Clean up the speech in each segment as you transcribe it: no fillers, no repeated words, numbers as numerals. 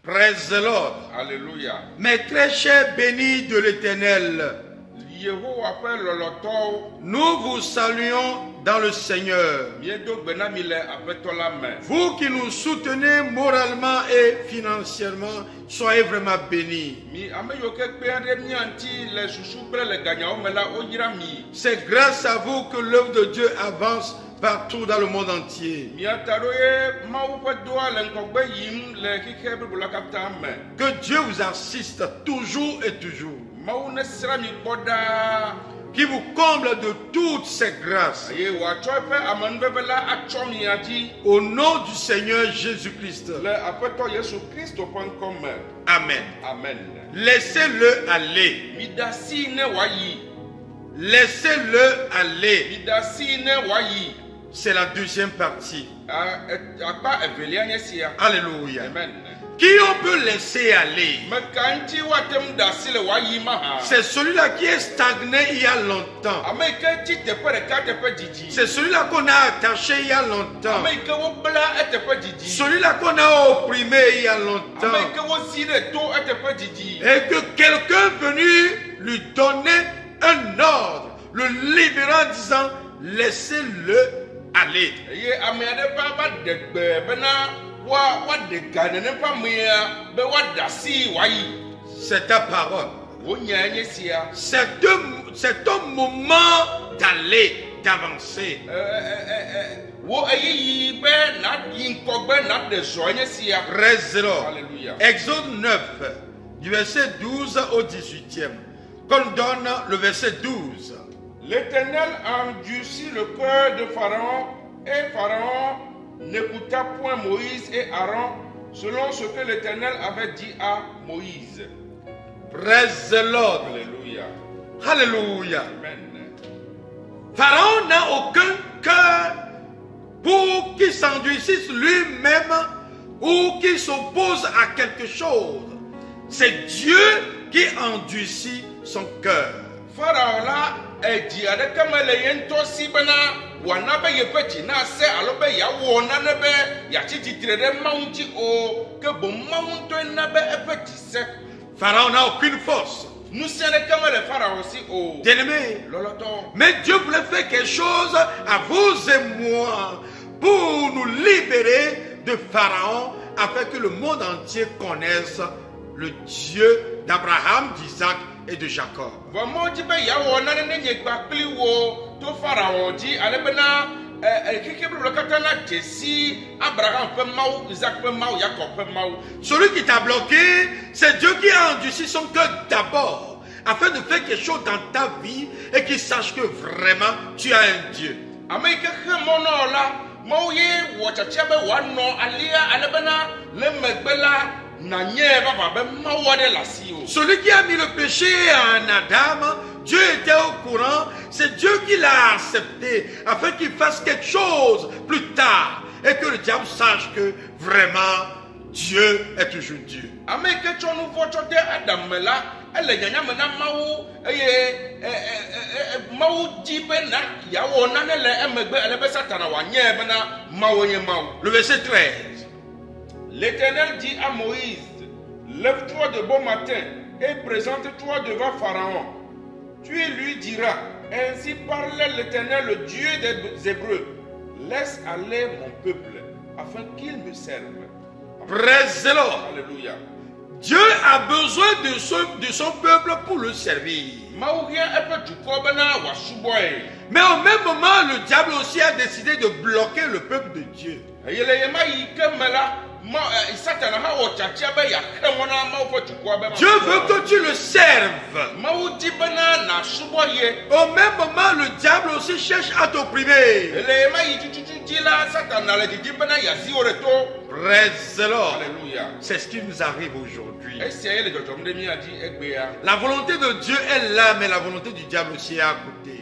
Praise the Lord. Alléluia. Mes très chers bénis de l'Éternel, nous vous saluons dans le Seigneur. Vous qui nous soutenez moralement et financièrement, soyez vraiment bénis. C'est grâce à vous que l'œuvre de Dieu avance partout dans le monde entier. Que Dieu vous assiste toujours et toujours. Qui vous comble de toutes ses grâces. Au nom du Seigneur Jésus-Christ. Amen. Amen. Laissez-le aller. Laissez-le aller. C'est la deuxième partie. Alléluia. Amen. Qui on peut laisser aller? C'est celui-là qui est stagné il y a longtemps. C'est celui-là qu'on a attaché il y a longtemps. Celui-là qu'on a opprimé il y a longtemps. Et que quelqu'un est venu lui donner un ordre, le libérant en disant laissez-le aller. C'est ta parole. C'est un moment d'aller, d'avancer. Praise the Lord. Alléluia. Exode 9, du verset 12 au 18e. Qu'on donne le verset 12. L'Éternel endurcit le cœur de Pharaon, et Pharaon n'écouta point Moïse et Aaron, selon ce que l'Éternel avait dit à Moïse. Praise the Lord. Alléluia. Alléluia. Amen. Pharaon n'a aucun cœur pour qu'il s'endurcisse lui-même ou qu'il s'oppose à quelque chose. C'est Dieu qui endurcit son cœur. Pharaon là est dit avec comme les yentos si bana wanabe yepeti na se alobe ya wona nebe ya titire maunti o que bon maunto nabe epeti se. Pharaon n'a aucune force. Nous sommes comme les pharaons aussi au Bien-aimé, loloto. mais Dieu voulait faire quelque chose à vous et moi pour nous libérer de Pharaon afin que le monde entier connaisse le Dieu d'Abraham, d'Isaac et de Jacob. Vraiment dit ben ya wona ne nye gbapli wo to pharaon dit alebena celui qui t'a bloqué, c'est Dieu qui a endurci son cœur d'abord, afin de faire quelque chose dans ta vie et qu'il sache que vraiment tu as un Dieu. Celui qui a mis le péché en Adam, Dieu était au courant, c'est Dieu qui l'a accepté afin qu'il fasse quelque chose plus tard et que le diable sache que vraiment Dieu est toujours Dieu. Le verset 13. L'Éternel dit à Moïse, lève-toi de bon matin et présente-toi devant Pharaon. Tu lui diras, ainsi parlait l'Éternel, le Dieu des Hébreux, laisse aller mon peuple, afin qu'il me serve. Praise the Lord. Alléluia. Dieu a besoin de son peuple pour le servir. Mais au même moment, le diable aussi a décidé de bloquer le peuple de Dieu. Dieu veut que tu le serves. Au même moment, le diable aussi cherche à t'opprimer. Praise the Lord. Alléluia. C'est ce qui nous arrive aujourd'hui. La volonté de Dieu est là, mais la volonté du diable aussi est à côté.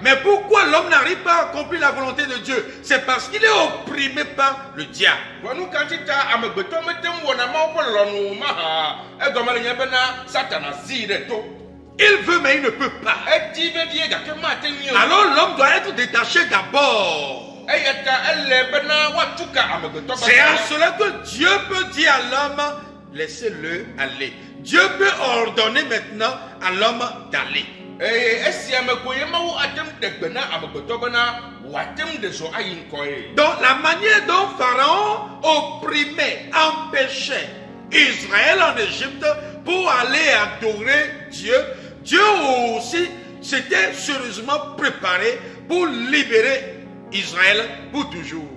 Mais pourquoi l'homme n'arrive pas à accomplir la volonté de Dieu? C'est parce qu'il est opprimé par le diable. Il veut, mais il ne peut pas. Alors l'homme doit être détaché d'abord. C'est à cela que Dieu peut dire à l'homme, laissez-le aller. Dieu peut ordonner maintenant à l'homme d'aller. Donc la manière dont Pharaon opprimait, empêchait Israël en Égypte pour aller adorer Dieu, Dieu aussi s'était sérieusement préparé pour libérer Israël pour toujours.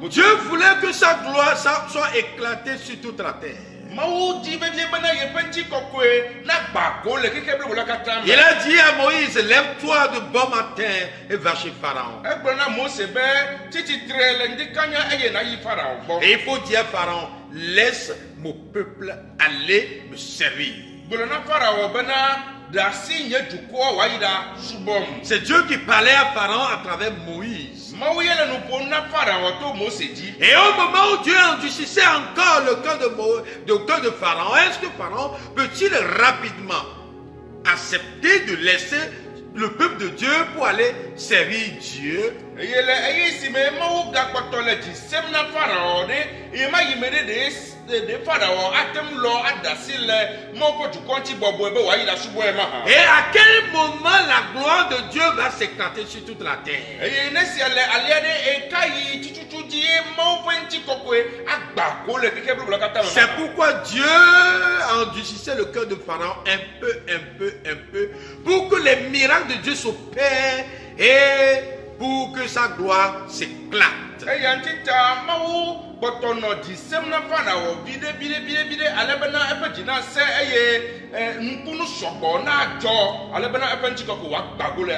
Dieu voulait que sa gloire soit éclatée sur toute la terre. Il a dit à Moïse, lève-toi de bon matin et va chez Pharaon. Et il faut dire à Pharaon, laisse mon peuple aller me servir. C'est Dieu qui parlait à Pharaon à travers Moïse. Et au moment où Dieu endurcissait encore le cœur de Pharaon, est-ce que Pharaon peut-il rapidement accepter de laisser le peuple de Dieu pour aller servir Dieu? Et à quel moment la gloire de Dieu va s'éclater sur toute la terre? C'est pourquoi Dieu endurcissait le cœur de Pharaon un peu, pour que les miracles de Dieu s'opèrent et pour que sa gloire s'éclate.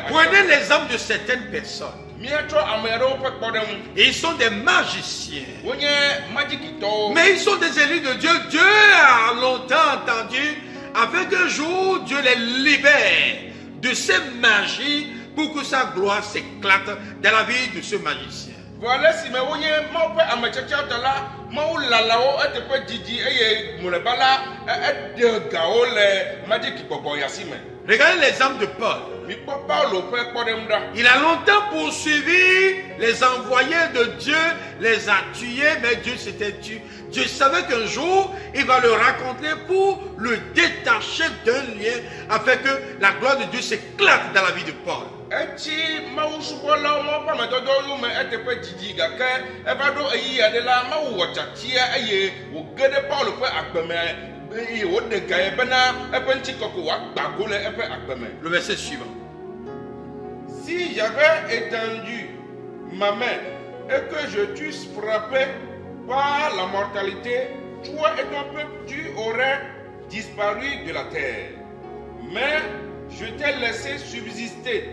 Prenez l'exemple de certaines personnes. Ils sont des magiciens. Mais ils sont des élus de Dieu. Dieu a longtemps entendu afin qu'un jour Dieu les libère de ces magies pour que sa gloire s'éclate dans la vie de ce magicien. Voilà si regardez l'exemple de Paul. Il a longtemps poursuivi les envoyés de Dieu, les a tués, mais Dieu s'était tué. Dieu savait qu'un jour, il va le rencontrer pour le détacher d'un lien afin que la gloire de Dieu s'éclate dans la vie de Paul. Le verset suivant. Si j'avais étendu ma main et que je t'eusse frappé par la mortalité, toi et ton peuple, tu aurais disparu de la terre. Mais je t'ai laissé subsister,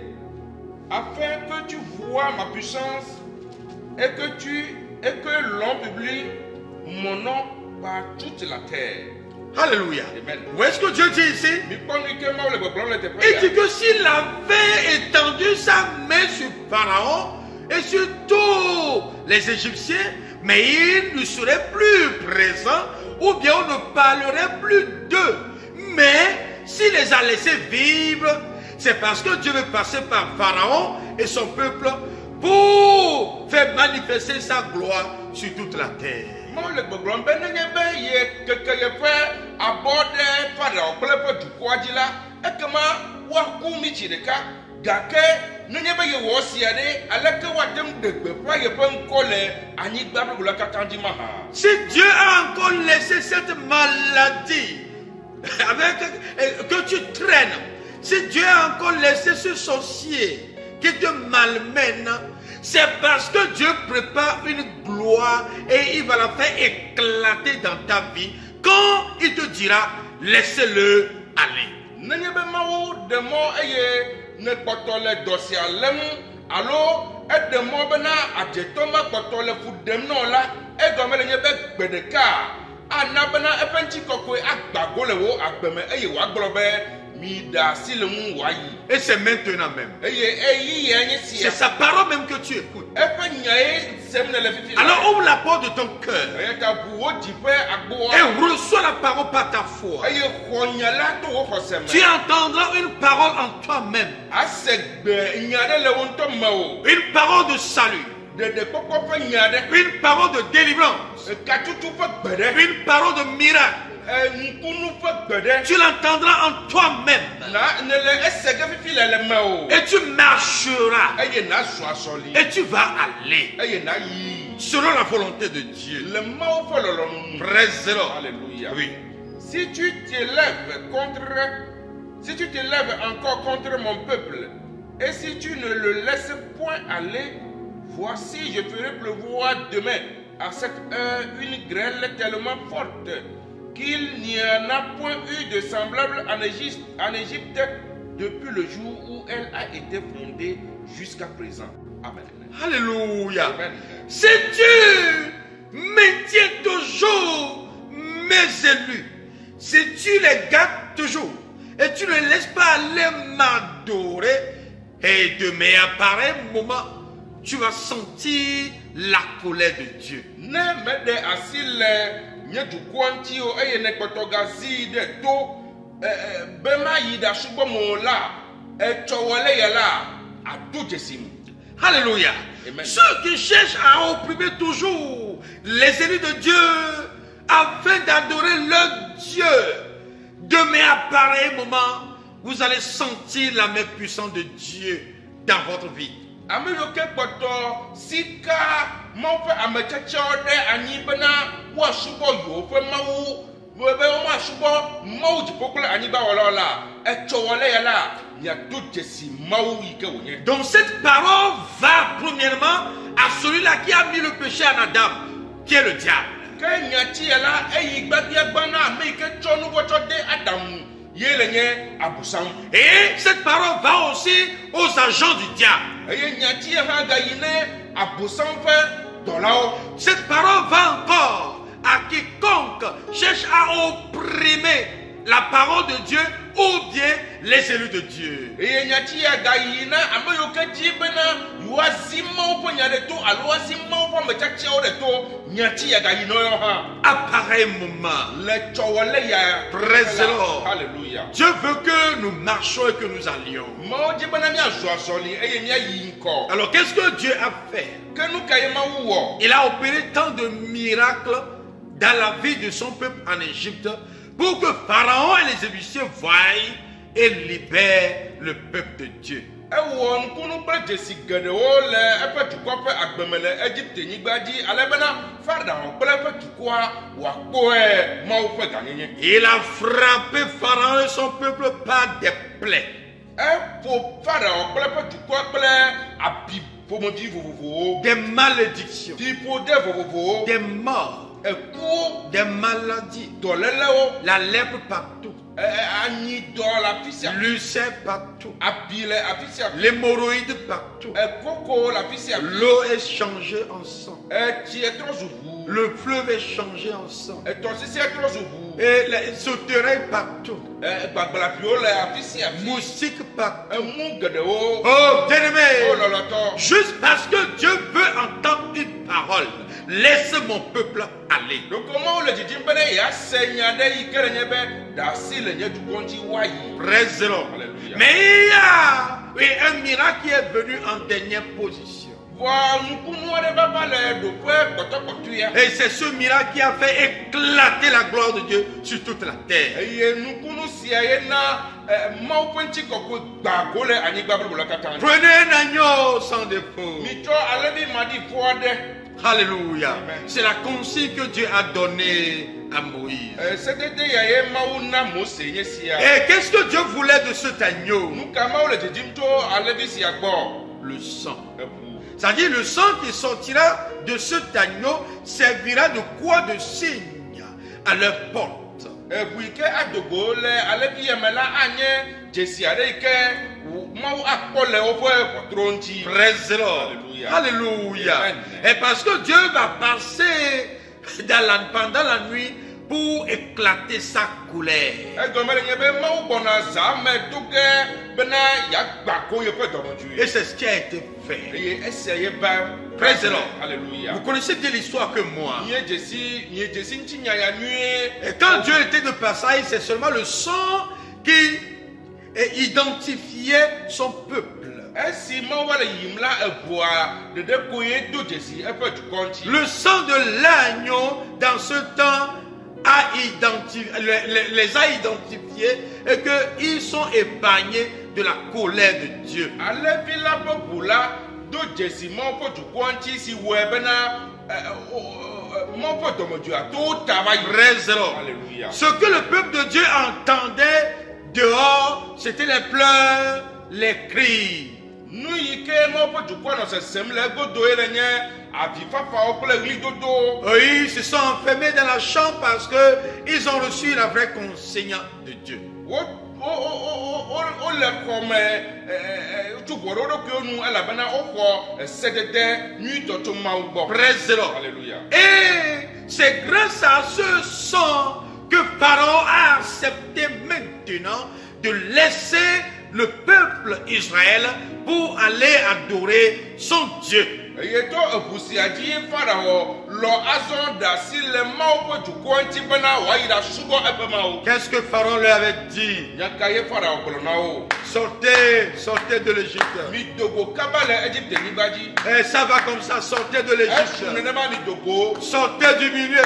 afin que tu vois ma puissance et que l'on publie mon nom par toute la terre. Alléluia. Où est-ce que Dieu dit ici? Il dit que s'il avait étendu sa main sur Pharaon et sur tous les Égyptiens, mais il ne serait plus présent ou bien on ne parlerait plus d'eux. Mais s'il les a laissés vivre, c'est parce que Dieu veut passer par Pharaon et son peuple pour faire manifester sa gloire sur toute la terre. Si Dieu a encore laissé cette maladie que tu traînes, si Dieu a encore laissé ce sorcier qui te malmène, c'est parce que Dieu prépare une gloire et il va la faire éclater dans ta vie quand il te dira laissez-le aller. Et c'est maintenant même. C'est sa parole même que tu écoutes. Alors ouvre la porte de ton cœur et reçois la parole par ta foi. Tu entendras une parole en toi-même. Une parole de salut. Une parole de délivrance. Une parole de miracle. Tu l'entendras en toi-même. Et tu marcheras. Et tu vas aller selon la volonté de Dieu. Praise-le. Alléluia. Oui. Si tu t'élèves encore contre mon peuple, et si tu ne le laisses point aller, voici, je ferai pleuvoir demain à cette heure une grêle tellement forte qu'il n'y en a point eu de semblable en Égypte depuis le jour où elle a été fondée jusqu'à présent. Amen. Alléluia. Amen. Si tu maintiens toujours mes élus, si tu les gardes toujours et tu ne laisses pas aller m'adorer, et demain à pareil moment, tu vas sentir la colère de Dieu. Alléluia. Amen. Ceux qui cherchent à opprimer toujours les élus de Dieu afin d'adorer leur Dieu, demain à pareil moment, vous allez sentir la main puissante de Dieu dans votre vie. Donc cette parole va premièrement à celui-là qui a mis le péché en Adam, qui est le diable. Et cette parole va aussi aux agents du diable. Cette parole va encore à quiconque cherche à opprimer la parole de Dieu ou bien les élus de Dieu. À pareil moment, Alléluia. Dieu veut que nous marchions et que nous allions. Alors qu'est-ce que Dieu a fait? Il a opéré tant de miracles dans la vie de son peuple en Égypte pour que Pharaon et les Égyptiens voient et libèrent le peuple de Dieu. Il a frappé Pharaon et son peuple par des plaies. Des malédictions, des morts, des maladies, la lèpre partout, l'ulcère partout, l'hémorroïde partout, l'eau est changée en sang, le fleuve est changé en sang, et les sauterelles partout, moustiques partout. Oh bien-aimé, juste parce que Dieu veut entendre une parole, laisse mon peuple aller. Praise the Lord. Mais il y a un miracle qui est venu en dernière position. Et c'est ce miracle qui a fait éclater la gloire de Dieu sur toute la terre. Prenez un agneau sans défaut. Alléluia. C'est la consigne que Dieu a donnée à Moïse. Et qu'est-ce que Dieu voulait de cet agneau? Le sang. C'est-à-dire le sang qui sortira de cet agneau servira de quoi de signe à leur porte. Praise the Lord. Alléluia. Et parce que Dieu va passer pendant la nuit pour éclater sa colère. Et c'est ce qui a été fait. Praise the Lord. Alléluia. Vous connaissez bien l'histoire que moi. Et Et quand Dieu était de passage, c'est seulement le sang qui identifiait son peuple. Le sang de l'agneau dans ce temps les a identifiés et qu'ils sont épargnés de la colère de Dieu. Alléluia. Ce que le peuple de Dieu entendait dehors, c'était les pleurs, les cris. Oui, ils se sont enfermés dans la chambre parce qu'ils ont reçu la vraie consigne de Dieu. Praise the Lord. Alléluia. Et c'est grâce à ce sang que Pharaon a accepté maintenant de laisser le peuple Israël pour aller adorer son Dieu. Qu'est-ce que Pharaon leur avait dit? Sortez, sortez de l'Égypte. Et ça va comme ça, sortez de l'Égypte. Sortez du milieu.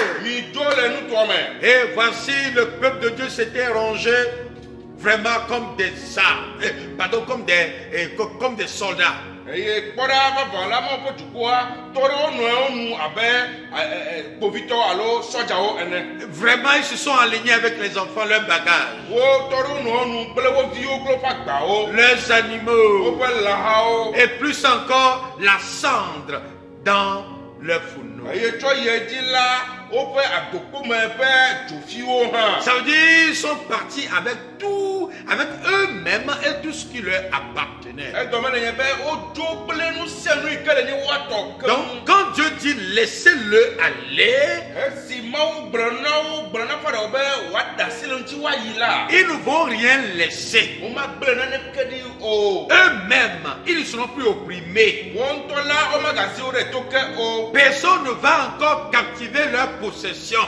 Et voici le peuple de Dieu s'était rangé vraiment comme des armes, pardon, comme des soldats. Vraiment, ils se sont alignés avec les enfants, leurs bagages, leurs animaux, et plus encore la cendre dans leur fourneau. Ça veut dire qu'ils sont partis avec tout, avec eux-mêmes et tout ce qui leur appartenait. Donc quand Dieu dit laissez-le aller, ils ne vont rien laisser. Eux-mêmes, ils ne seront plus opprimés. Personne ne va encore captiver leur possession.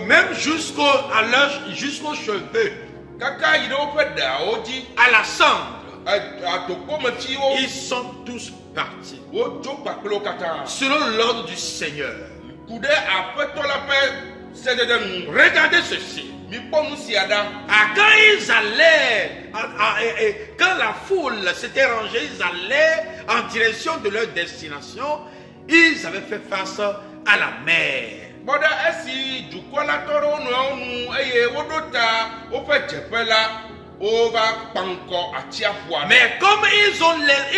Même jusqu'aux cheveux, à la cendre, ils sont tous partis selon l'ordre du Seigneur. Regardez ceci. Quand ils allaient, quand la foule s'était rangée, ils allaient en direction de leur destination, ils avaient fait face à la mer. Mais comme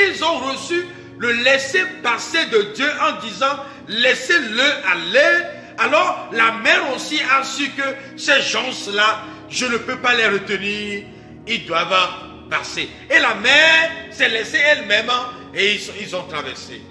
ils ont reçu le laisser-passer de Dieu en disant laissez-le aller, alors la mer aussi a su que ces gens-là, je ne peux pas les retenir, ils doivent passer. Et la mer s'est laissée elle-même et ils ont traversé.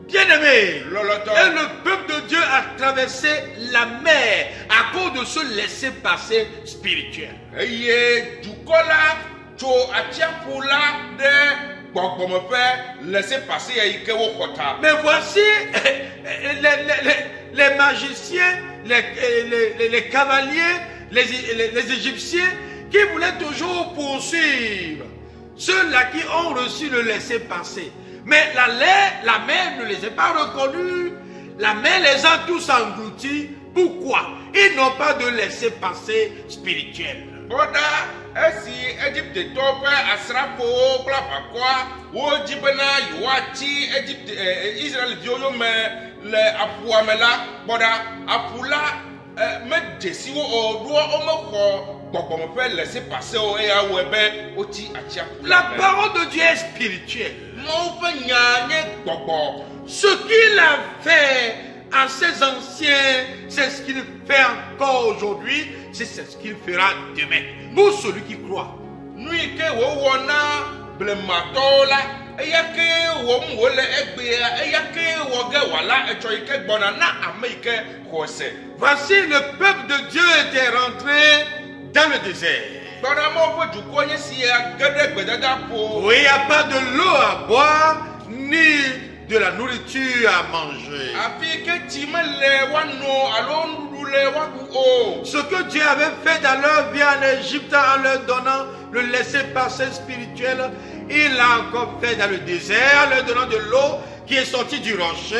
Bien-aimé, et le peuple de Dieu a traversé la mer à cause de ce laisser-passer spirituel. Mais voici les magiciens, les cavaliers, les Égyptiens qui voulaient toujours poursuivre ceux-là qui ont reçu le laisser-passer. Mais la mer ne les a pas reconnus. La mer les a tous engloutis. Pourquoi? Ils n'ont pas de laisser-passer spirituel. La parole de Dieu est spirituelle. Ce qu'il a fait anciens, c'est ce qu'il fait encore aujourd'hui, c'est ce qu'il fera demain. Pour celui qui croit. Nous que wona blemato la eya ke wo mu le egbe eya ke wo ge wala echo ike gbona na ameike kose. Voici le peuple de Dieu était rentré dans le désert. Où il n'y a pas de l'eau à boire, ni de la nourriture à manger. Ce que Dieu avait fait dans leur vie en Égypte en leur donnant le laissez-passer spirituel, il l'a encore fait dans le désert en leur donnant de l'eau qui est sortie du rocher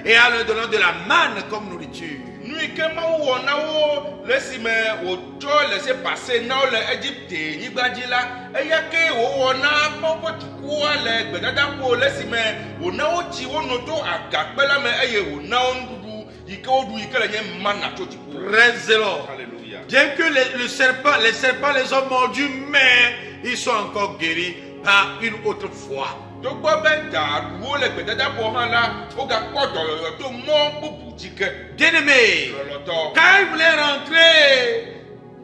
et en leur donnant de la manne comme nourriture. Laisser passer dans l'Égypte, bien que les serpents les ont mordus, mais ils sont encore guéris par une autre foi. Bien-aimé, quand il voulait rentrer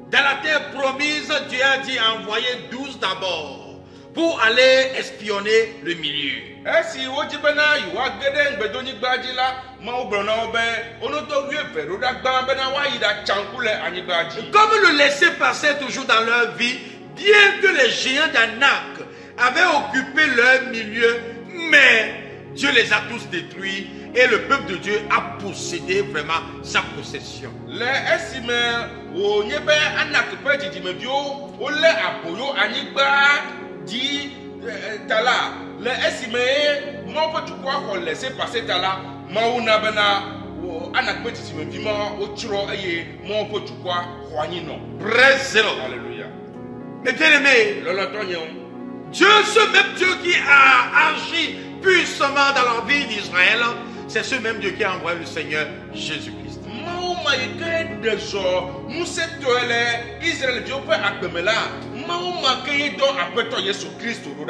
dans la terre promise, Dieu a dit envoyer 12 d'abord pour aller espionner le milieu. Comme le laisser passer toujours dans leur vie, bien que les géants d'Anak avaient occupé leur milieu, mais Dieu les a tous détruits et le peuple de Dieu a possédé vraiment sa possession. Alléluia. Mais bien aimé, Dieu, ce même Dieu qui a agi puissamment dans la vie d'Israël, c'est ce même Dieu qui a envoyé le Seigneur Jésus-Christ.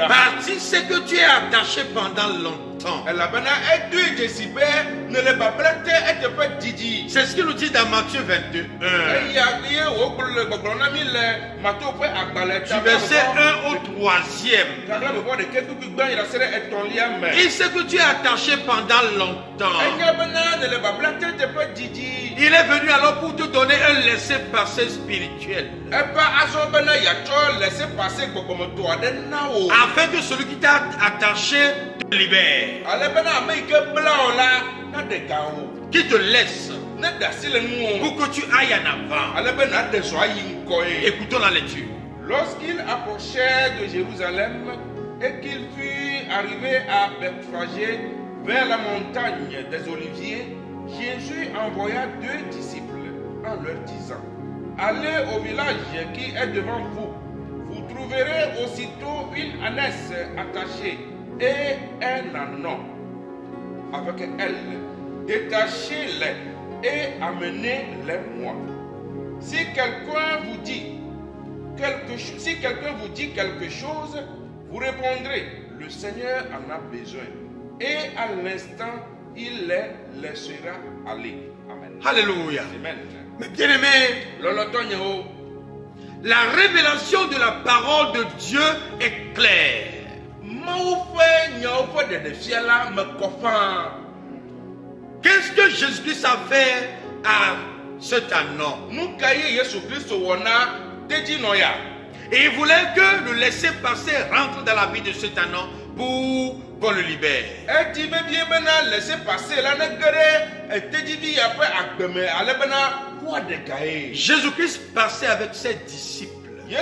Parti, c'est que tu es attaché pendant longtemps. C'est ce qu'il nous dit dans Matthieu 22. Du verset 1 au 3e. Il sait que tu es attaché pendant longtemps. Il est venu alors pour te donner un laissez-passer spirituel. Afin que celui qui t'a attaché te libère. Qui te laisse pour que tu ailles en avant. Écoutons la lecture. Lorsqu'il approchait de Jérusalem et qu'il fut arrivé à Bethphagé vers la montagne des Oliviers, Jésus envoya 2 disciples en leur disant: allez au village qui est devant vous. Vous trouverez aussitôt une ânesse attachée et un ânon avec elle. Détachez-les et amenez-les-moi. Si quelqu'un vous dit quelque chose, vous répondrez: le Seigneur en a besoin. Et à l'instant, il les laissera aller. Amen. Alléluia. Amen. Mais bien aimé, la révélation de la parole de Dieu est claire. Qu'est-ce que Jésus-Christ a fait à cet ânon? Et il voulait que le laisser-passer rentre dans la vie de cet ânon pour qu'on le libère. Jésus-Christ passait avec ses disciples. Qui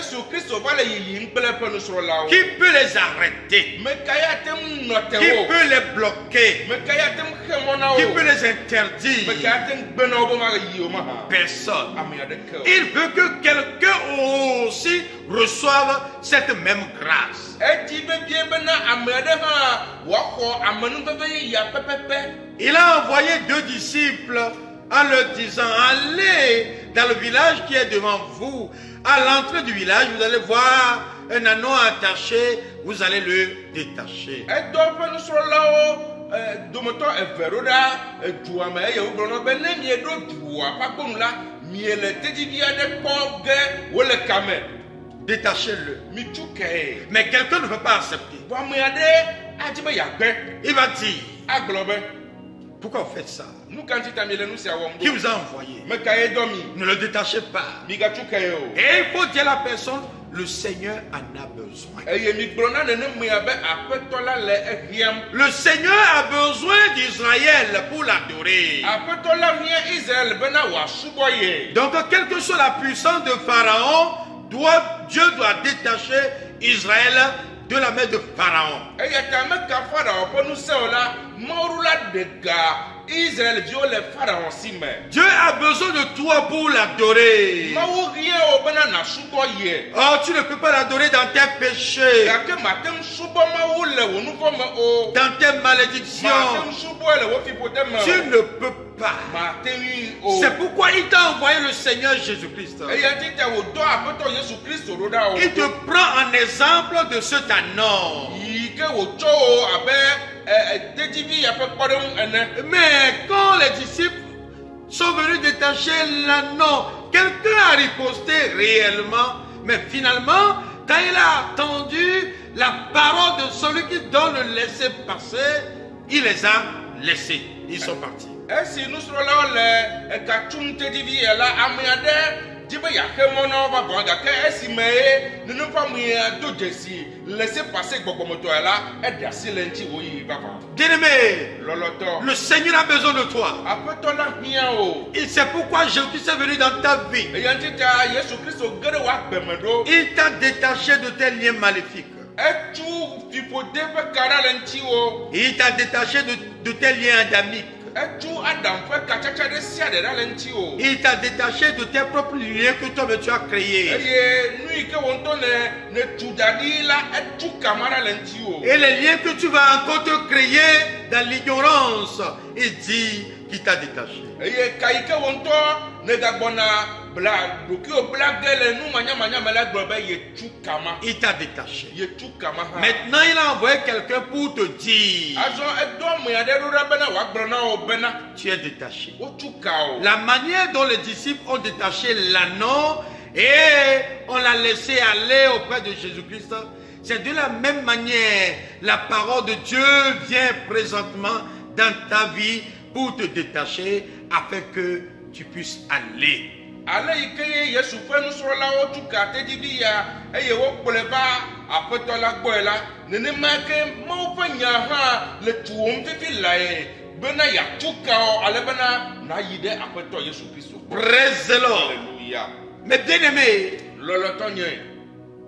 peut les arrêter? Qui peut les bloquer? Qui peut les interdire? Personne. Il veut que quelqu'un aussi reçoive cette même grâce. Il a envoyé 2 disciples en leur disant: allez dans le village qui est devant vous. À l'entrée du village, vous allez voir un ânon attaché, vous allez le détacher. domoto everoda duame ye woglono be ne mie do dua pakonu la mie le tedibia de poge wole kame. Détachez-le. Mi tuke. Mais quelqu'un ne veut pas accepter. Bo amoyade ajibe yagbe. Il va dire, aglobe. pourquoi vous faites ça? Nous quand tamile nous sia womdo. Qui vous a envoyé? Me kaye domi. Ne le détachez pas. Mi ga tuke yo. Et il faut dire à la personne, le Seigneur en a besoin. Eye mi glona ne me abe apeto la le ehiem. Le Seigneur a besoin d'Israël pour l'adorer. Apeto la mien Israël bena wa suboye. Donc, quelle que soit la puissance de Pharaon, Dieu doit détacher Israël de la main de Pharaon. Eye ta me ka Pharaon po nu se ola morula de ga Israël Dieu le Pharaon si me. Dieu a besoin de toi pour l'adorer. Mawu rie o bena na suboye. Oh, tu ne peux pas l'adorer dans tes péchés, Gake matem subo mawu le wo nu ko me o. dans tes malédictions. Matem subo le wo fi pote me. Tu ne peux pas. Matemi o. C'est pourquoi il t'a envoyé le Seigneur Jésus-Christ. Eye ti te wo do apeto Yesu Kristo ro da o. Il te prend en exemple de ce annonce. Ike wo cho o abe tedivi ya pe kpodon ene. Mais quand les disciples sont venus détacher l'anneau, quelqu'un a riposté réellement. Mais finalement, quand il a attendu la parole de celui qui donne le laisser-passer, il les a laissés. Ils sont partis. Esi nusrɔlawo le ekatum tedivi ya la amea ɖe di be yaxe mɔ na wo va vɔ gake esi me ye neneƒe amea do dzesi laissez passer gbɔgbɔmetɔ ya la eɖe asi le ŋuti woyi va va. Bien-aimé, Lɔlɔtɔ. le Seigneur a besoin de toi. Aƒetɔ la hiã o. Et c'est pourquoi Jésus-Christ est venu dans ta vie. Eya ŋuti ta Yesu Kristo ge ɖe wo agbeme ɖo. Il t'a détaché de tes liens maléfiques. Etu fiƒode ƒe ka ɖe le ŋuti wo. Il t'a détaché de tes liens adamiques. Etu Adam ƒe katsatsa ɖe sia ɖe ɖe le ŋuti wo. Il t'a détaché de tes propres liens que toi-même tu as créés. Eye nu yi ke wo ŋutɔ ne tu da ɖi la etu kama ɖe le ŋuti wo. Et les liens que tu vas encore te créer dans l'ignorance, il dit qu'il t'a détaché. Eye ka yi ke wo ŋutɔ ne gagbɔna bla ɖokuiwo bla ge le nu manyamanya me la gblɔ be yetu kama. Il t'a détaché. Yetu kama hã. Maintenant, il a envoyé quelqu'un pour te dire, Azɔ edo amea ɖe ɖo ɖa bena wòagblɔ na wo bena tu es détaché. wotu ka o. La manière dont les disciples ont détaché l'anneau et on l'a laissé aller auprès de Jésus-Christ, c'est de la même manière. La parole de Dieu vient présentement dans ta vie pour te détacher afin que tu puisses aller. Ale yi ke ye Yesu ƒe nusrɔ̃lawo tu ka tedivi ya eye wokplɔe va aƒetɔ la gbɔe la, nenema ke Mawu ƒe nya hã le tu wɔm fifi lae bena yeatu ka o ale bena nayi ɖe aƒetɔ Yesu Kristo gbɔ. Praise the Lord. Alléluia. Mais bien aimé, Lɔlɔtɔ nye.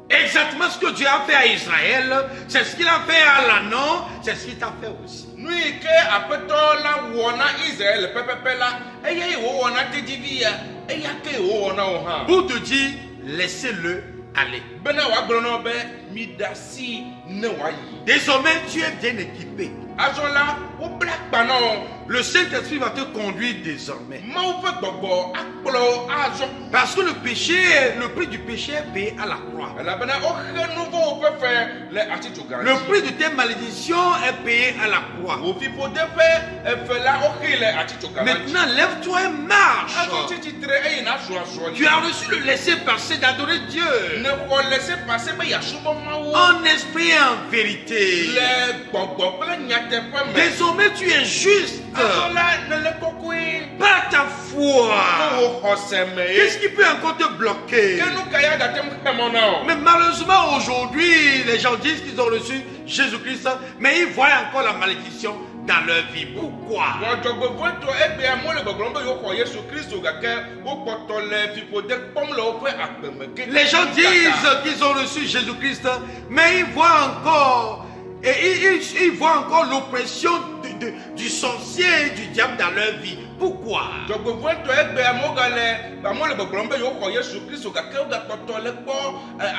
exactement ce que Dieu a fait à Israël, c'est ce qu'il a fait à l'anneau, c'est ce qu'il t'a fait aussi. Nu yi ke aƒetɔ la wɔ na Israël pɛpɛpɛ la, eya yi wòwɔ na tedivi ya, eya ke wòwɔ na wo hã. Pour te dire, laissez-le aller. Bena wòagblɔ na wo be mi da si ne wòayi. Désormais, tu es bien équipé. Azɔ la wobla kpa na wo. Le Saint-Esprit va te conduire désormais. Mawu ƒe gbɔgbɔ akplɔ wo azɔ. Parce que le péché, le prix du péché est payé à la croix. Elabena woxe nu vɔwo ƒe fɛ le atitsoga Le prix de tes malédictions est payé à la croix. wò fiƒode ƒe efe la woxee le atitsoga la dzi. Maintenant, lève-toi et marche. Azɔ tsi tsitre eye nazɔ azɔli. Tu as reçu le laisser-passer d'adorer Dieu Ne xɔ laissez passer be yasubɔ Mawu en esprit et en vérité. le gbɔgbɔ kple nyateƒe me. Désormais, tu es juste Azɔ la ne le kɔkɔe. par ta foi. Ne wò xɔse me ye. Qu'est-ce qui peut encore te bloquer? Ke nu ka ya gate ŋu xe mɔ na o. Mais malheureusement, aujourd'hui, les gens disent qu'ils ont reçu Jésus-Christ, mais ils voient encore la malédiction dans leur vie. Pourquoi? Wɔ dzɔgbevɔ̃tɔ egbea mo le gbɔgblɔm be yewoxɔ Yesu Kristo gake wokpɔtɔ le fiƒode kpɔm le woƒe agbeme ke. Les gens disent qu'ils ont reçu Jésus-Christ, mais ils voient encore, et ils voient encore l'oppression du sorcier et du diable dans leur vie. Pourquoi? Dzɔgbevɔ̃tɔ egbea mo le gbɔgblɔm be yewoxɔ Yesu Kristo gake wogakpɔtɔ le kpɔ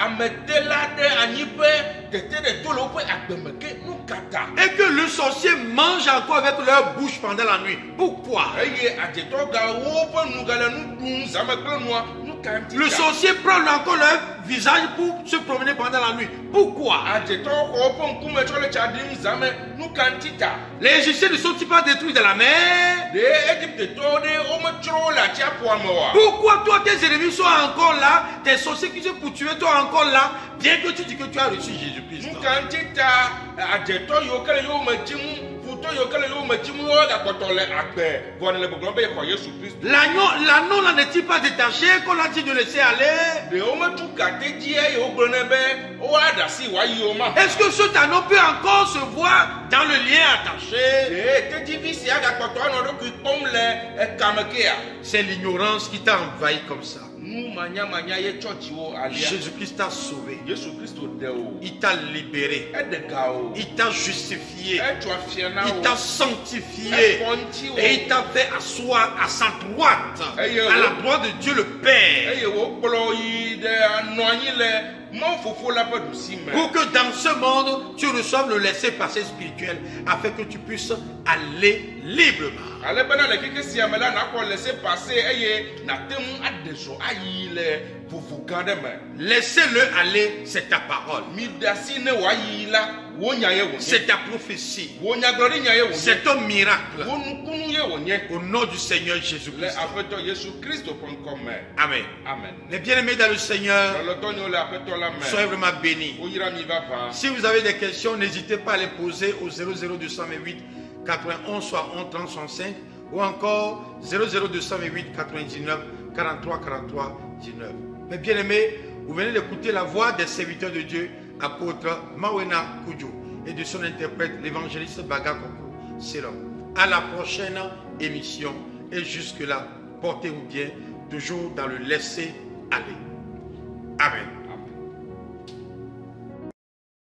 amedela ɖe anyiƒe tete ɖe to le woƒe agbeme ke nu kata. Et que le sorcier mange encore avec leur bouche pendant la nuit. Pourquoi? Eye adzetɔ ga woƒe nu gale nu ɖum zãme kple nua nu Le sorcier prend encore leur visage pour se promener pendant la nuit. Pourquoi? Les Égyptiens ne sont-ils pas détruits dans la mer? Pourquoi toi tes ennemis sont encore là? Tes sorciers qui sont pour tuer toi encore là, bien que tu dis que tu as reçu Jésus-Christ. L'agneau là n'est-il pas détaché qu'on a dit de laisser aller? Est-ce que cet anneau peut encore se voir dans le lien attaché? C'est l'ignorance qui t'a envahi comme ça. Jésus-Christ t'a sauvé. Il t'a libéré. Il t'a justifié. Il t'a sanctifié. Et il t'a fait asseoir à sa droite, à la droite de Dieu le Père. Pour que dans ce monde, tu reçoives le laissez-passer spirituel afin que tu puisses aller librement. Laissez-le aller, c'est ta parole. C'est ta prophétie. C'est ton miracle. Au nom du Seigneur Jésus-Christ. Amen. Les bien-aimés dans le Seigneur, soyez vraiment bénis. Si vous avez des questions, n'hésitez pas à les poser au 00228 91 61 30 65 ou encore 00228 99 43 43 19. Mes bien-aimés, vous venez d'écouter la voix des serviteurs de Dieu, apôtre Mawena Kudjo, et de son interprète, l'évangéliste Bagakoko Selom. À la prochaine émission, et jusque-là, portez-vous bien, toujours dans le laisser aller. Amen.